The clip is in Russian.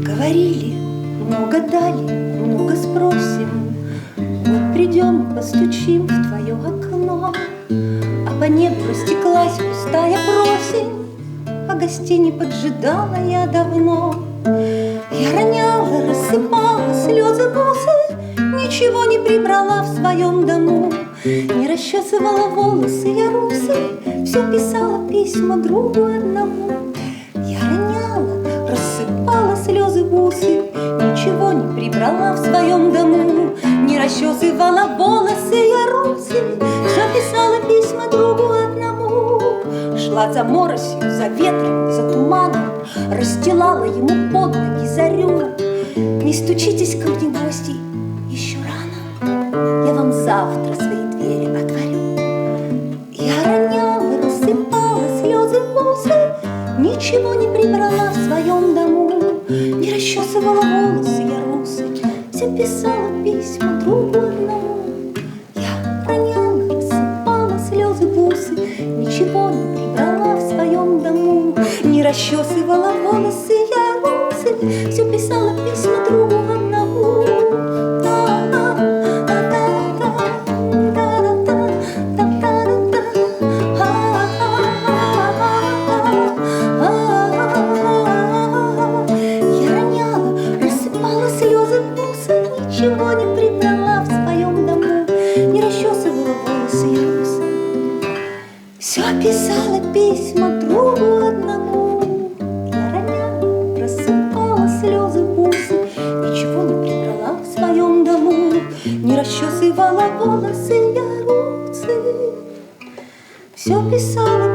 Говорили, много дали, много спросим. Вот придем, постучим в твое окно, а по небу растеклась пустая просень, а гостей не поджидала я давно. Я роняла, рассыпала слезы бусы, ничего не прибрала в своем дому. Не расчесывала волосы я русы, все писала письма другу одному. Я роняла, рассыпала слезы бусы, ничего не прибрала в своем дому. Не расчесывала волосы я русы, все писала письма другу одному. Шла за моросью, за ветром, за туманом, расстилала ему под ноги зарю. Не стучитесь ко мне, гости, еще рано, я вам завтра свои двери отворю. Я роняла, рассыпала слезы бусы, ничего не прибрала в своем дому. Не расчесывала волосы я русы, все писала письма другу одному. Я роняла, рассыпала слезы бусы, ничего не прибрала в своем дому. Не расчесывала волосы я русы, все писала письма другу одному. Ничего не прибрала в своем дому, не расчесывала волосы я русы, все писала письма другу одному. Я роняла, рассыпала слезы бусы, ничего не прибрала в своем дому, не расчесывала волосы я русы, все писала